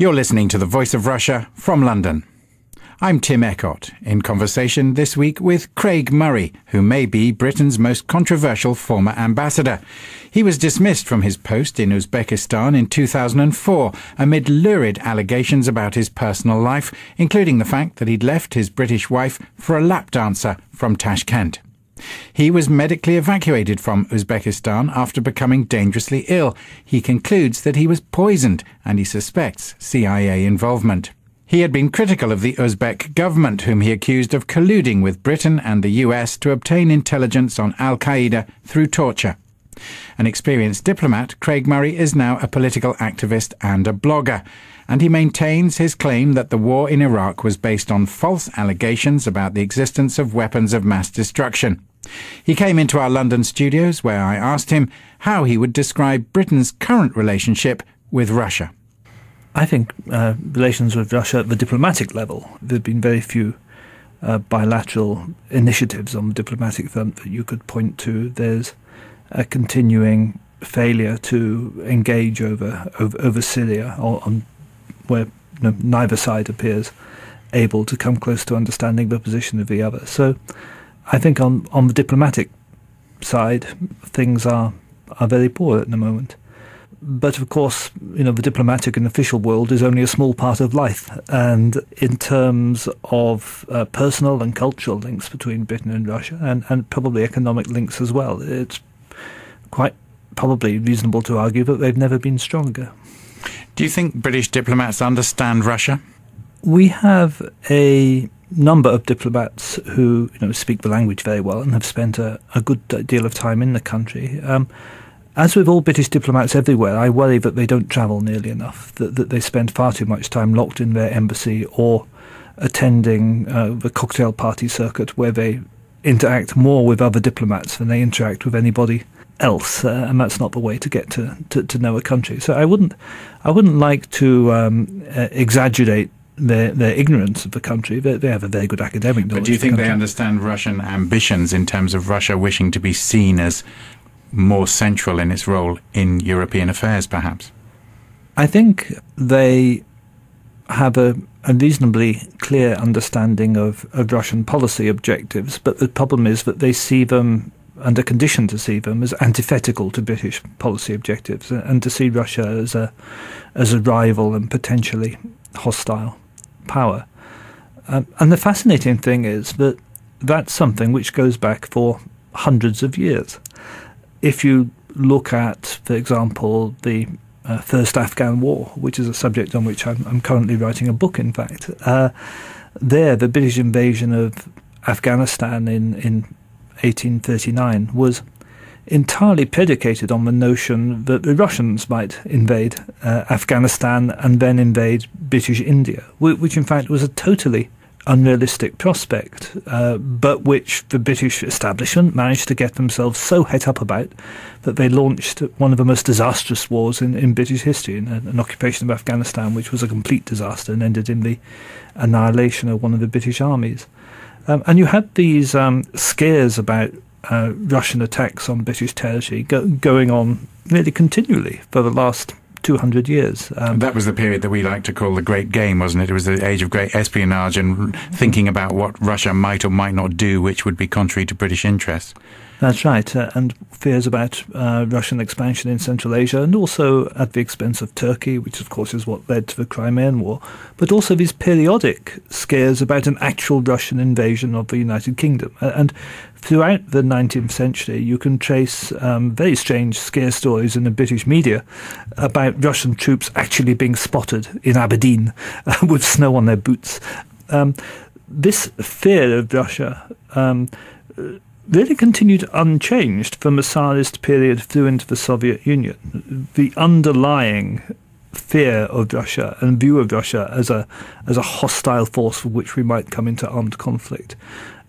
You're listening to The Voice of Russia from London. I'm Tim Eckott, in conversation this week with Craig Murray, who may be Britain's most controversial former ambassador. He was dismissed from his post in Uzbekistan in 2004 amid lurid allegations about his personal life, including the fact that he'd left his British wife for a lap dancer from Tashkent. He was medically evacuated from Uzbekistan after becoming dangerously ill. He concludes that he was poisoned and he suspects CIA involvement. He had been critical of the Uzbek government, whom he accused of colluding with Britain and the US to obtain intelligence on al-Qaeda through torture. An experienced diplomat, Craig Murray is now a political activist and a blogger, and he maintains his claim that the war in Iraq was based on false allegations about the existence of weapons of mass destruction. He came into our London studios where I asked him how he would describe Britain's current relationship with Russia. I think relations with Russia at the diplomatic level, there have been very few bilateral initiatives on the diplomatic front that you could point to. There's a continuing failure to engage over Syria, where neither side appears able to come close to understanding the position of the other. So I think on the diplomatic side, things are very poor at the moment. But of course, the diplomatic and official world is only a small part of life. And in terms of personal and cultural links between Britain and Russia, and probably economic links as well, it's quite probably reasonable to argue that they've never been stronger. Do you think British diplomats understand Russia? We have a number of diplomats who speak the language very well and have spent a good deal of time in the country. As with all British diplomats everywhere, I worry that they don't travel nearly enough, that they spend far too much time locked in their embassy or attending the cocktail party circuit, where they interact more with other diplomats than they interact with anybody else, and that's not the way to get to know a country. So I wouldn't like to exaggerate their ignorance of the country. They have a very good academic knowledge. But do you think they understand Russian ambitions in terms of Russia wishing to be seen as more central in its role in European affairs, perhaps? I think they have a reasonably clear understanding of Russian policy objectives, but the problem is that they see them, and are conditioned to see them, as antithetical to British policy objectives, and to see Russia as a rival and potentially hostile power. And the fascinating thing is that that's something which goes back for hundreds of years. If you look at, for example, the First Afghan War, which is a subject on which I'm currently writing a book, in fact, the British invasion of Afghanistan in 1839 was entirely predicated on the notion that the Russians might invade Afghanistan and then invade British India, which in fact was a totally unrealistic prospect, but which the British establishment managed to get themselves so het up about that they launched one of the most disastrous wars in British history, an occupation of Afghanistan which was a complete disaster and ended in the annihilation of one of the British armies. And you had these scares about Russian attacks on British territory going on really continually for the last 200 years. That was the period that we like to call the Great Game, wasn't it? It was the age of great espionage and thinking about what Russia might or might not do, which would be contrary to British interests. That's right, and fears about Russian expansion in Central Asia, and also at the expense of Turkey, which of course is what led to the Crimean War, but also these periodic scares about an actual Russian invasion of the United Kingdom. And throughout the 19th century, you can trace very strange scare stories in the British media about Russian troops actually being spotted in Aberdeen with snow on their boots. This fear of Russia really continued unchanged from the Tsarist period through into the Soviet Union. The underlying fear of Russia and view of Russia as a hostile force with which we might come into armed conflict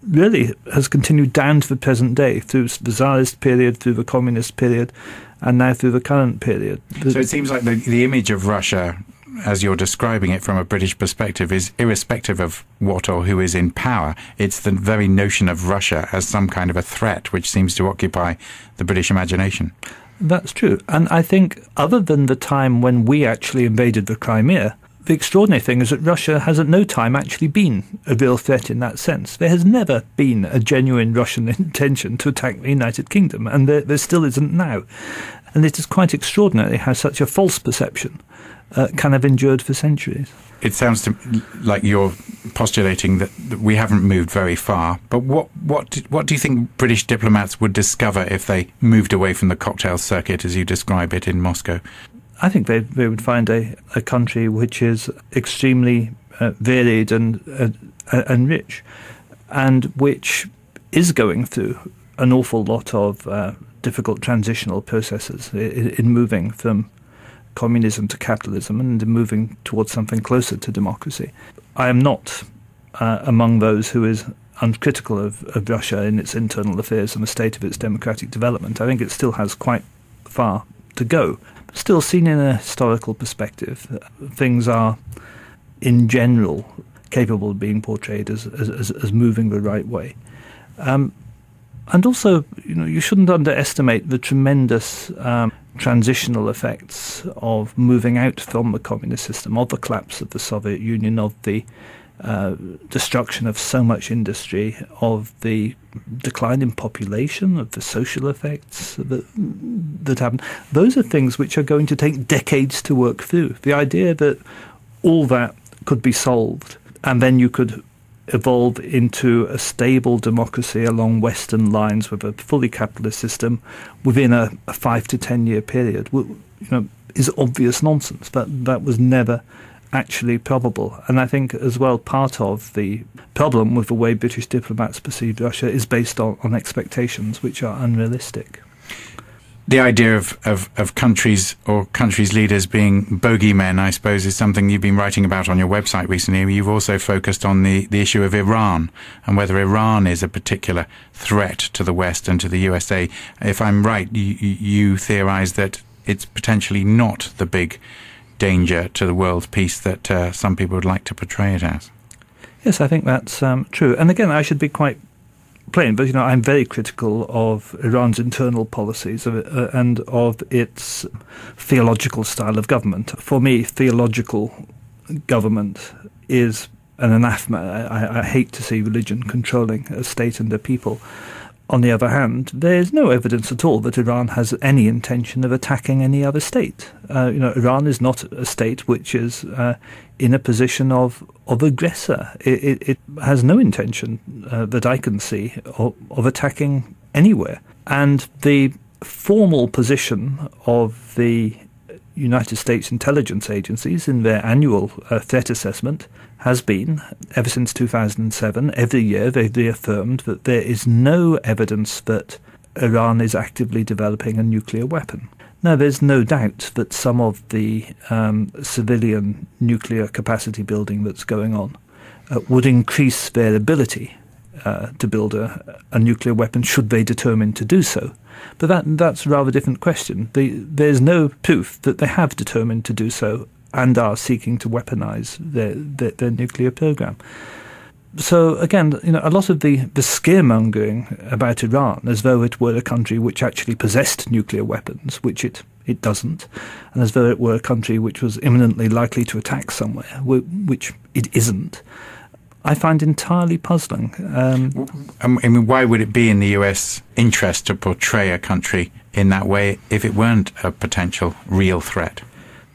really has continued down to the present day, through the Tsarist period, through the communist period, and now through the current period. So it seems like the image of Russia, as you're describing it from a British perspective, is irrespective of what or who is in power. It's the very notion of Russia as some kind of a threat which seems to occupy the British imagination. That's true. And I think other than the time when we actually invaded the Crimea, the extraordinary thing is that Russia has at no time actually been a real threat in that sense. There has never been a genuine Russian intention to attack the United Kingdom, and there still isn't now. And it is quite extraordinary how such a false perception can have endured for centuries. It sounds to like you're postulating that we haven't moved very far. But what do you think British diplomats would discover if they moved away from the cocktail circuit, as you describe it, in Moscow? I think they would find a country which is extremely varied and rich, and which is going through an awful lot of difficult transitional processes in moving from communism to capitalism and in moving towards something closer to democracy. I am not among those who is uncritical of Russia in its internal affairs and the state of its democratic development. I think it still has quite far to go. Still, seen in a historical perspective, things are, in general, capable of being portrayed as moving the right way. And also, you shouldn't underestimate the tremendous transitional effects of moving out from the communist system, of the collapse of the Soviet Union, of the destruction of so much industry, of the decline in population, of the social effects that happen. Those are things which are going to take decades to work through. The idea that all that could be solved and then you could evolve into a stable democracy along Western lines with a fully capitalist system within a 5 to 10 year period, is obvious nonsense. That was never actually probable. And I think as well part of the problem with the way British diplomats perceive Russia is based on expectations which are unrealistic. The idea of countries or countries' leaders being bogeymen, I suppose, is something you've been writing about on your website recently. You've also focused on the issue of Iran and whether Iran is a particular threat to the West and to the USA. If I'm right, you theorize that it's potentially not the big danger to the world's peace that some people would like to portray it as. Yes, I think that's true. And again, I should be quite plain, but I'm very critical of Iran's internal policies and of its theological style of government. For me, theological government is an anathema. I hate to see religion controlling a state and a people. On the other hand, there's no evidence at all that Iran has any intention of attacking any other state. Iran is not a state which is in a position of aggressor. It has no intention that I can see of attacking anywhere. And the formal position of the United States intelligence agencies in their annual threat assessment has been, ever since 2007, every year they've reaffirmed that there is no evidence that Iran is actively developing a nuclear weapon. Now, there's no doubt that some of the civilian nuclear capacity building that's going on would increase their ability to build a nuclear weapon should they determine to do so. But that's a rather different question. There's no proof that they have determined to do so and are seeking to weaponize their nuclear program. So again, a lot of the scaremongering about Iran as though it were a country which actually possessed nuclear weapons, which it doesn't, and as though it were a country which was imminently likely to attack somewhere, which it isn't, I find entirely puzzling. Why would it be in the US interest to portray a country in that way if it weren't a potential real threat?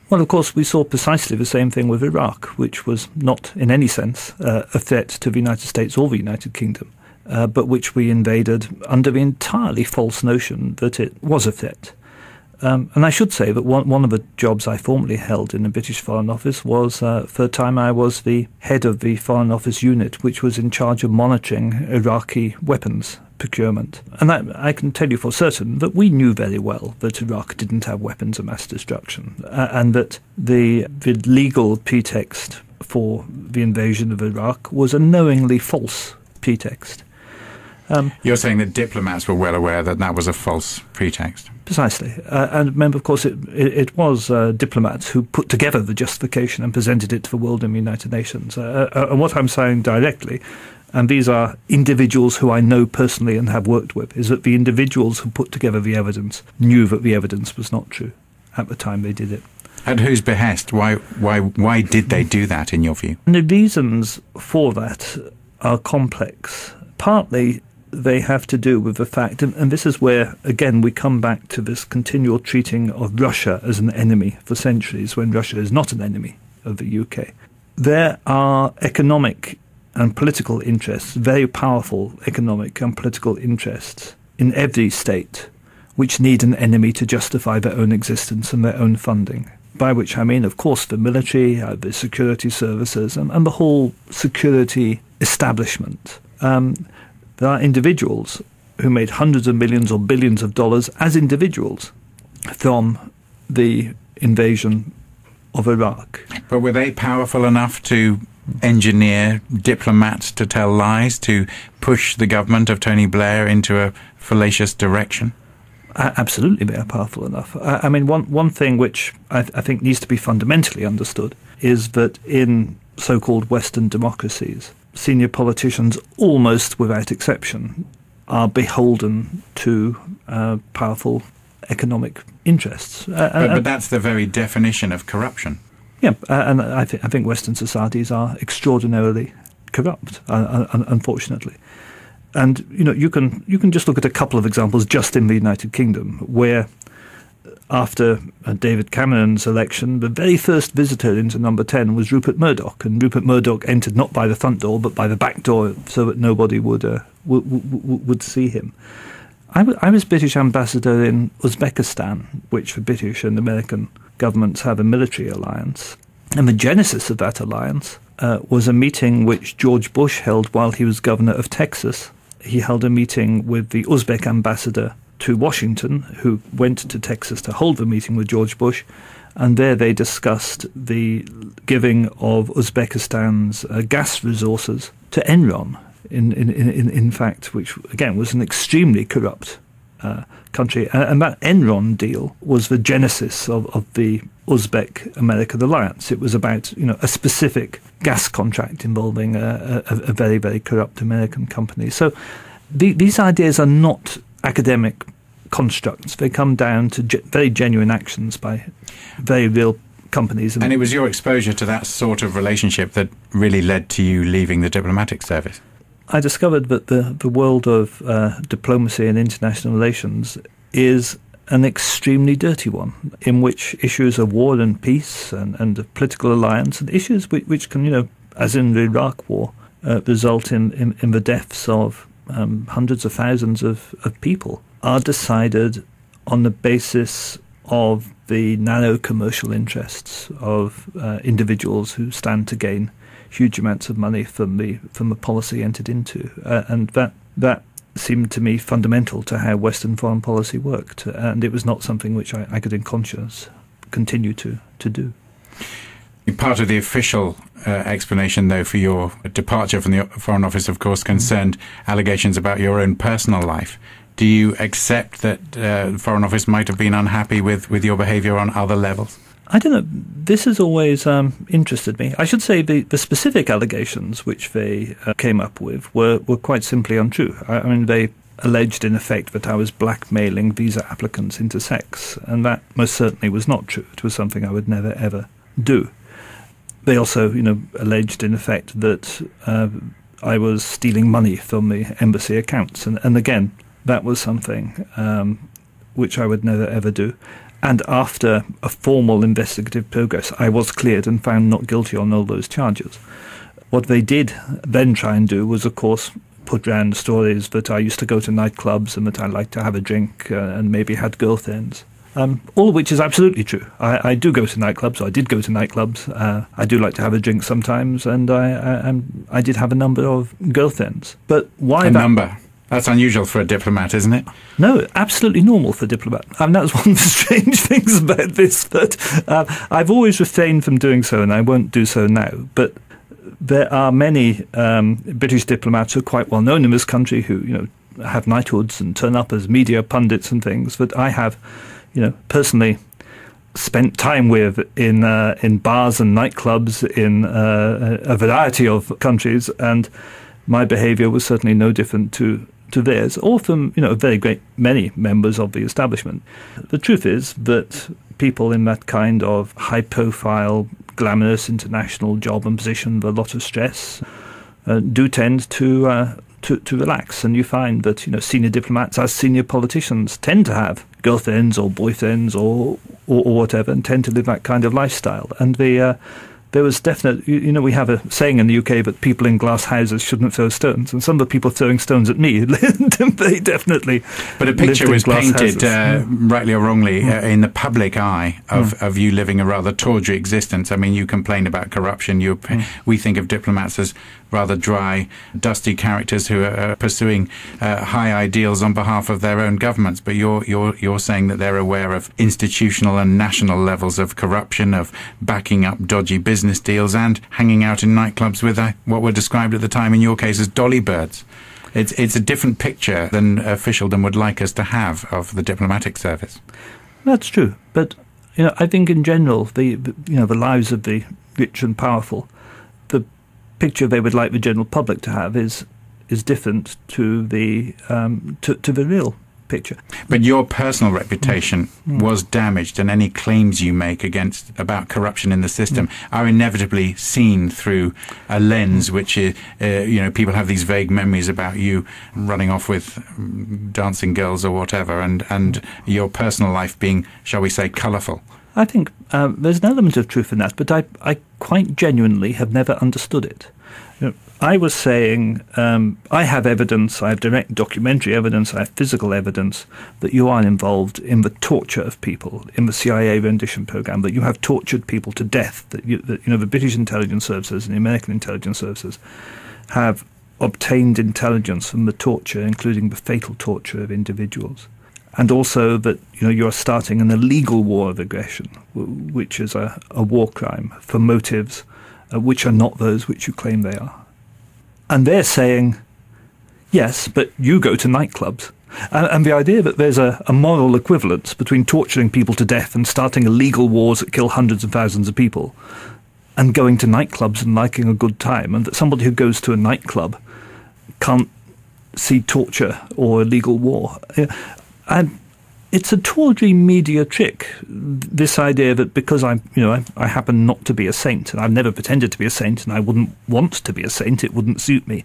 Well, of course, we saw precisely the same thing with Iraq, which was not in any sense a threat to the United States or the United Kingdom, but which we invaded under the entirely false notion that it was a threat. And I should say that one of the jobs I formerly held in the British Foreign Office was, for a time, I was the head of the Foreign Office unit, which was in charge of monitoring Iraqi weapons procurement. And I can tell you for certain that we knew very well that Iraq didn't have weapons of mass destruction, and that the legal pretext for the invasion of Iraq was a knowingly false pretext. You're saying that diplomats were well aware that that was a false pretext? Precisely. And remember, of course, it was diplomats who put together the justification and presented it to the world and the United Nations. And what I'm saying directly, and these are individuals who I know personally and have worked with, is that the individuals who put together the evidence knew that the evidence was not true at the time they did it. At whose behest? Why did they do that, in your view? And the reasons for that are complex. Partly, they have to do with the fact, and this is where, again, we come back to this continual treating of Russia as an enemy for centuries, when Russia is not an enemy of the UK. There are economic and political interests, very powerful economic and political interests in every state, which need an enemy to justify their own existence and their own funding. By which I mean, of course, the military, the security services, and the whole security establishment. There are individuals who made hundreds of millions or billions of dollars as individuals from the invasion of Iraq. But were they powerful enough to engineer diplomats to tell lies, to push the government of Tony Blair into a fallacious direction? Absolutely, they are powerful enough. I mean, one thing which I think needs to be fundamentally understood is that in so-called Western democracies, senior politicians, almost without exception, are beholden to powerful economic interests. But that's the very definition of corruption. Yeah, and I think Western societies are extraordinarily corrupt, unfortunately. And you can just look at a couple of examples just in the United Kingdom, where after David Cameron's election, the very first visitor into Number 10 was Rupert Murdoch, and Rupert Murdoch entered not by the front door but by the back door, so that nobody would see him. I was British ambassador in Uzbekistan, which the British and American governments have a military alliance, and the genesis of that alliance was a meeting which George Bush held while he was governor of Texas. He held a meeting with the Uzbek ambassador to Washington, who went to Texas to hold the meeting with George Bush, and there they discussed the giving of Uzbekistan's gas resources to Enron, in fact, which again was an extremely corrupt country, and that Enron deal was the genesis of the Uzbek-American alliance. It was about a specific gas contract involving a very, very corrupt American company. So these ideas are not academic constructs. They come down to very genuine actions by very real companies. And it was your exposure to that sort of relationship that really led to you leaving the diplomatic service. I discovered that the world of diplomacy and international relations is an extremely dirty one, in which issues of war and peace and of political alliance and issues which can, as in the Iraq War, result in the deaths of hundreds of thousands of people, are decided on the basis of the narrow commercial interests of individuals who stand to gain huge amounts of money from the policy entered into, and that seemed to me fundamental to how Western foreign policy worked, and it was not something which I could in conscience continue to do. Part of the official explanation, though, for your departure from the Foreign Office, of course, concerned allegations about your own personal life. Do you accept that the Foreign Office might have been unhappy with your behaviour on other levels? I don't know. This has always interested me. I should say the specific allegations which they came up with were quite simply untrue. I mean, they alleged in effect that I was blackmailing visa applicants into sex, and that most certainly was not true. It was something I would never, ever do. They also, alleged in effect that I was stealing money from the embassy accounts, and again, that was something which I would never, ever do. And after a formal investigative progress, I was cleared and found not guilty on all those charges. What they did then try and do was, of course, put round stories that I used to go to nightclubs and that I liked to have a drink and maybe had girlfriends. All of which is absolutely true. I do go to nightclubs, or I did go to nightclubs. I do like to have a drink sometimes, and I did have a number of girlfriends. But why number? That's unusual for a diplomat, isn't it? No, absolutely normal for a diplomat. That was one of the strange things about this, that I've always refrained from doing so, and I won't do so now. But there are many British diplomats who are quite well known in this country who, have knighthoods and turn up as media pundits and things that I have, personally spent time with in bars and nightclubs in a variety of countries, and my behaviour was certainly no different to theirs, or from a very great many members of the establishment. The truth is that people in that kind of high-profile, glamorous international job and position with a lot of stress do tend to relax, and you find that senior diplomats, as senior politicians, tend to have girlfriends or boyfriends or whatever, and tend to live that kind of lifestyle. And there was definitely, we have a saying in the UK that people in glass houses shouldn't throw stones, and some of the people throwing stones at me, they definitely. But a picture was painted, rightly or wrongly, in the public eye of you living a rather tawdry existence. I mean, you complain about corruption. We think of diplomats as rather dry, dusty characters who are pursuing high ideals on behalf of their own governments. But you're saying that they're aware of institutional and national levels of corruption, of backing up dodgy business deals, and hanging out in nightclubs with what were described at the time, in your case, as dolly birds. It's a different picture than officialdom would like us to have of the diplomatic service. That's true, but I think in general the lives of the rich and powerful, the picture they would like the general public to have is different to the real picture. But your personal reputation was damaged, and any claims you make about corruption in the system are inevitably seen through a lens which is, people have these vague memories about you running off with dancing girls or whatever, and your personal life being, shall we say, colourful. I think there's an element of truth in that, but I quite genuinely have never understood it. I was saying, I have evidence, I have direct documentary evidence, I have physical evidence that you are involved in the torture of people in the CIA rendition program, that you have tortured people to death, that the British intelligence services and the American intelligence services have obtained intelligence from the torture, including the fatal torture of individuals. And also that you are starting an illegal war of aggression, which is a war crime for motives which are not those which you claim they are. And they're saying, yes, but you go to nightclubs. And the idea that there's a moral equivalence between torturing people to death and starting illegal wars that kill hundreds of thousands of people and going to nightclubs and liking a good time, and that somebody who goes to a nightclub can't see torture or illegal war. And it's a tawdry media trick, this idea that because I happen not to be a saint, and I've never pretended to be a saint, and I wouldn't want to be a saint, it wouldn't suit me,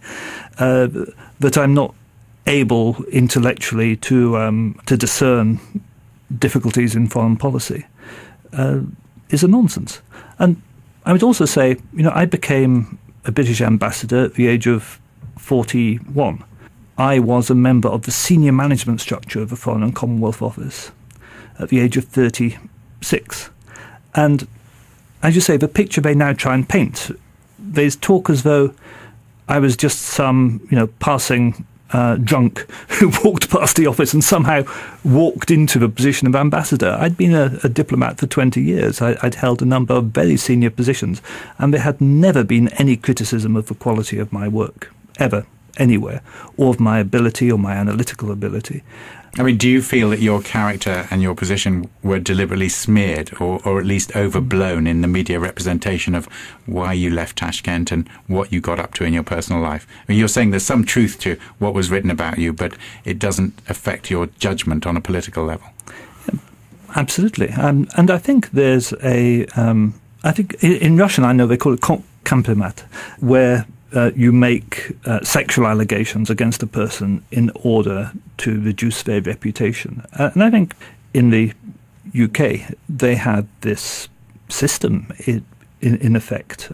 that I'm not able intellectually to discern difficulties in foreign policy, is a nonsense. And I would also say, I became a British ambassador at the age of 41. I was a member of the senior management structure of the Foreign and Commonwealth Office at the age of 36. And as you say, the picture they now try and paint, they talk as though I was just some, passing drunk who walked past the office and somehow walked into the position of ambassador. I'd been a diplomat for 20 years. I'd held a number of very senior positions, and there had never been any criticism of the quality of my work, ever, anywhere, or of my ability or my analytical ability. I mean, do you feel that your character and your position were deliberately smeared or at least overblown in the media representation of why you left Tashkent and what you got up to in your personal life? I mean, you're saying there's some truth to what was written about you, but it doesn't affect your judgment on a political level. Absolutely. And I think there's I think in Russian, I know they call it komplimat, where you make sexual allegations against a person in order to reduce their reputation. And I think in the UK, they had this system in effect.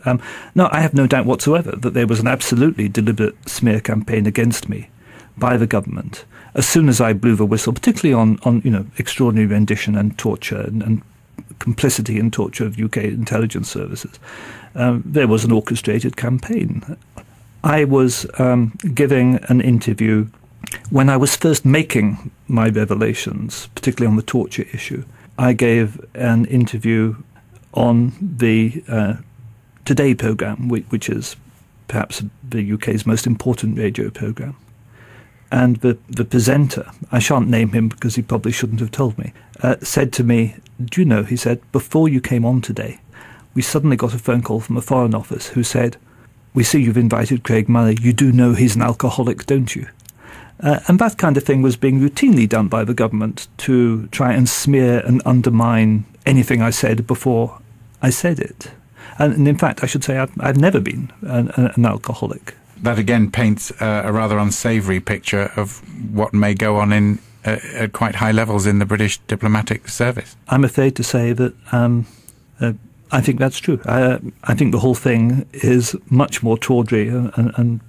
Now, I have no doubt whatsoever that there was an absolutely deliberate smear campaign against me by the government as soon as I blew the whistle, particularly on extraordinary rendition and torture and complicity in torture of UK intelligence services. There was an orchestrated campaign. I was giving an interview when I was first making my revelations, particularly on the torture issue. I gave an interview on the Today programme, which is perhaps the UK's most important radio programme. And the presenter, I shan't name him because he probably shouldn't have told me, said to me, "Do you know," he said, "before you came on today, we suddenly got a phone call from the Foreign Office who said, 'We see you've invited Craig Murray. You do know he's an alcoholic, don't you?'" And that kind of thing was being routinely done by the government to try and smear and undermine anything I said before I said it. And in fact, I should say I've never been an alcoholic. That again paints a rather unsavoury picture of what may go on in at quite high levels in the British diplomatic service. I'm afraid to say that I think that's true. I think the whole thing is much more tawdry and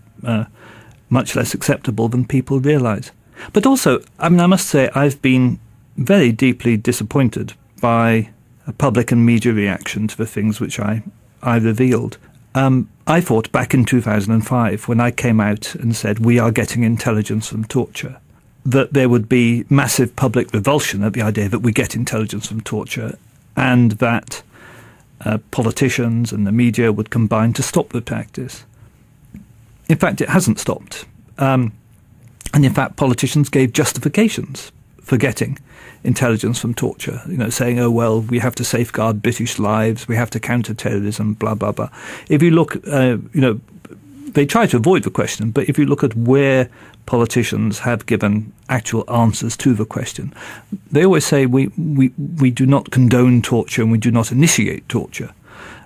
much less acceptable than people realise. But also, I must say, I've been very deeply disappointed by a public and media reaction to the things which I revealed. I thought back in 2005, when I came out and said, we are getting intelligence from torture, that there would be massive public revulsion at the idea that we get intelligence from torture, and that politicians and the media would combine to stop the practice. In fact, it hasn't stopped. And in fact, politicians gave justifications for getting intelligence from torture, saying, oh, well, we have to safeguard British lives, we have to counter terrorism, blah, blah, blah. If you look, they try to avoid the question, but if you look at where politicians have given actual answers to the question, they always say we do not condone torture and we do not initiate torture.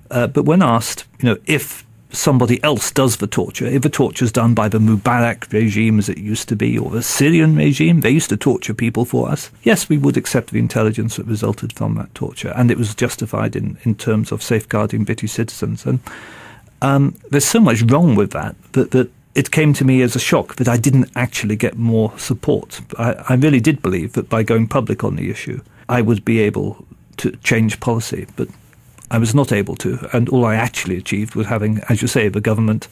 But when asked, if somebody else does the torture, if the torture is done by the Mubarak regime as it used to be, or the Syrian regime, they used to torture people for us, yes, we would accept the intelligence that resulted from that torture, and it was justified in terms of safeguarding British citizens. And there's so much wrong with that it came to me as a shock that I didn't actually get more support. I really did believe that by going public on the issue, I would be able to change policy, but I was not able to, and all I actually achieved was having, as you say, the government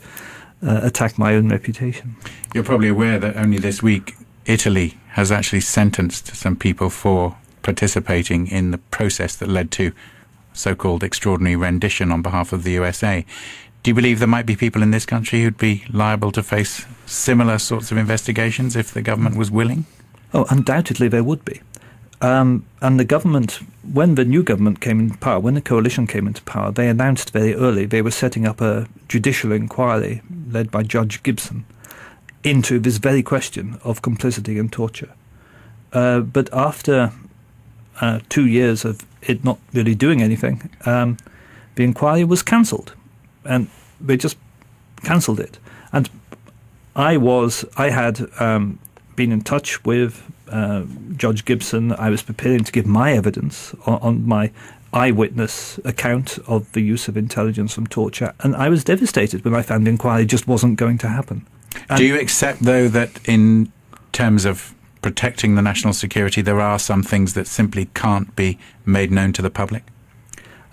attack my own reputation. You're probably aware that only this week Italy has actually sentenced some people for participating in the process that led to so-called extraordinary rendition on behalf of the USA. Do you believe there might be people in this country who'd be liable to face similar sorts of investigations if the government was willing? Oh, undoubtedly there would be. And the government, when the new government came into power, when the coalition came into power, they announced very early they were setting up a judicial inquiry led by Judge Gibson into this very question of complicity in torture. But after 2 years of it not really doing anything, the inquiry was cancelled. And they just cancelled it. And I had been in touch with Judge Gibson. I was preparing to give my evidence on my eyewitness account of the use of intelligence from torture, and I was devastated when I found the inquiry just wasn't going to happen. Do you accept, though, that in terms of protecting the national security, there are some things that simply can't be made known to the public?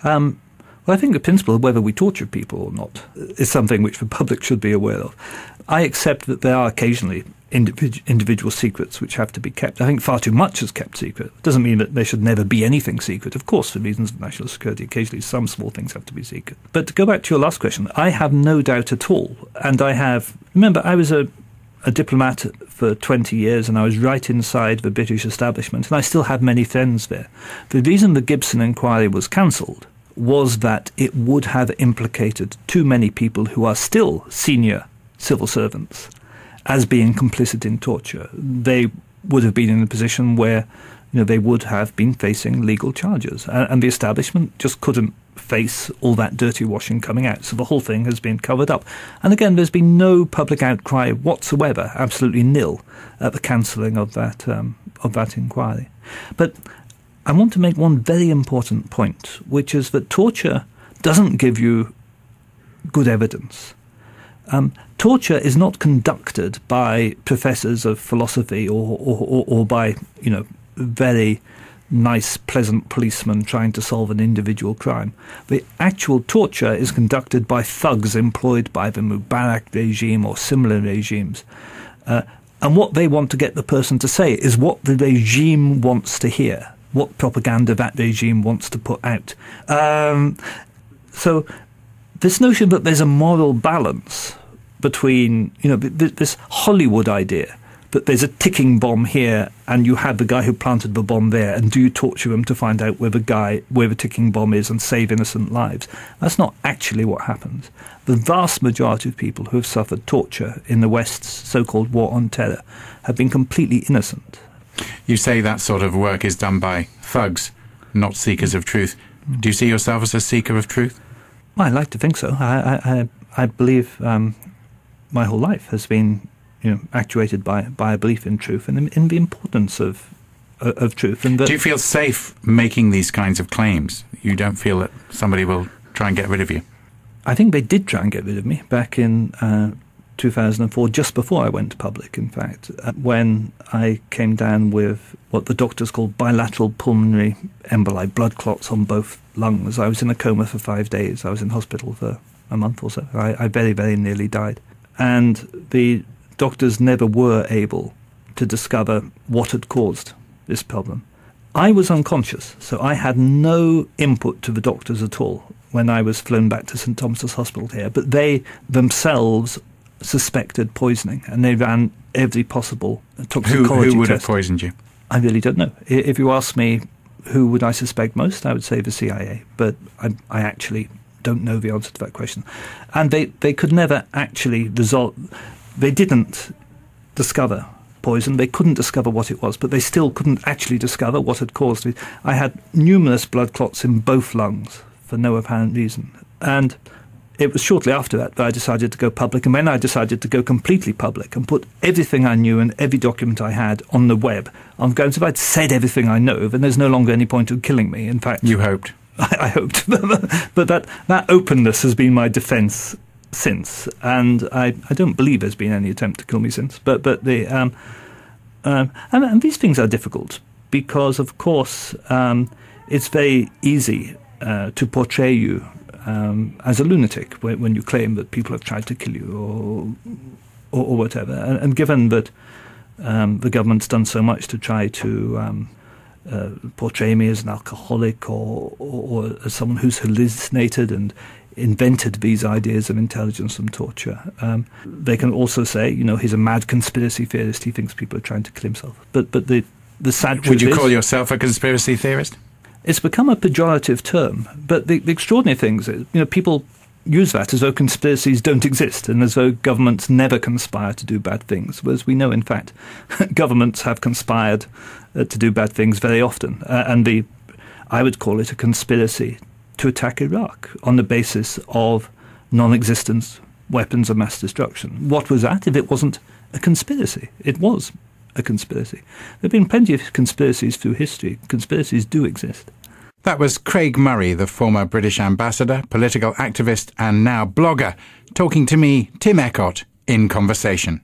Well, I think the principle of whether we torture people or not is something which the public should be aware of. I accept that there are occasionally individual secrets which have to be kept. I think far too much is kept secret. It doesn't mean that there should never be anything secret. Of course, for reasons of national security, occasionally some small things have to be secret. But to go back to your last question, I have no doubt at all. And remember, I was a diplomat for 20 years and I was right inside the British establishment, and I still have many friends there. The reason the Gibson inquiry was cancelled was that it would have implicated too many people who are still senior civil servants as being complicit in torture. They would have been in a position where they would have been facing legal charges. And the establishment just couldn't face all that dirty washing coming out. So the whole thing has been covered up. And again, there's been no public outcry whatsoever, absolutely nil, at the cancelling of that inquiry. But I want to make one very important point, which is that torture doesn't give you good evidence. Torture is not conducted by professors of philosophy or by very nice, pleasant policemen trying to solve an individual crime. The actual torture is conducted by thugs employed by the Mubarak regime or similar regimes. And what they want to get the person to say is what the regime wants to hear, what propaganda that regime wants to put out. So this notion that there's a moral balance between, this Hollywood idea that there's a ticking bomb here and you have the guy who planted the bomb there, and do you torture him to find out where the ticking bomb is and save innocent lives? That's not actually what happens. The vast majority of people who have suffered torture in the West's so-called war on terror have been completely innocent. You say that sort of work is done by thugs, not seekers of truth. Do you see yourself as a seeker of truth? Well, I'd like to think so. I believe my whole life has been, actuated by a belief in truth and in the importance of truth. And do you feel safe making these kinds of claims? You don't feel that somebody will try and get rid of you? I think they did try and get rid of me back in 2004, just before I went public, in fact, when I came down with what the doctors call bilateral pulmonary emboli, blood clots on both lungs. I was in a coma for 5 days. I was in hospital for a month or so. I very, very nearly died. And the doctors never were able to discover what had caused this problem. I was unconscious, so I had no input to the doctors at all when I was flown back to St Thomas's Hospital here. But they themselves suspected poisoning, and they ran every possible toxicology Who would test. have poisoned you? I really don't know. If you ask me who would I suspect most, I would say the CIA, but I actually don't know the answer to that question. And they could never actually resolve. They didn't discover poison. They couldn't discover what it was, but they still couldn't actually discover what had caused it. I had numerous blood clots in both lungs for no apparent reason. And it was shortly after that I decided to go public. And when I decided to go completely public and put everything I knew and every document I had on the web, I'm going to, if I'd said everything I know, then there's no longer any point of killing me. In fact, you hoped. I hoped. But that openness has been my defence since. And I don't believe there's been any attempt to kill me since. But and these things are difficult because, of course, it's very easy to portray you as a lunatic when you claim that people have tried to kill you or whatever. And given that the government's done so much to try to portray me as an alcoholic or as someone who's hallucinated and invented these ideas of intelligence and torture, they can also say, he's a mad conspiracy theorist. He thinks people are trying to kill himself. But the sad truth Would you is, call yourself a conspiracy theorist? It's become a pejorative term, but the extraordinary things is, people use that as though conspiracies don't exist and as though governments never conspire to do bad things, whereas we know, in fact, governments have conspired to do bad things very often. I would call it a conspiracy to attack Iraq on the basis of non-existent weapons of mass destruction. What was that if it wasn't a conspiracy? It was a conspiracy. There have been plenty of conspiracies through history. Conspiracies do exist. That was Craig Murray, the former British ambassador, political activist and now blogger, talking to me, Tim Eckott, in Conversation.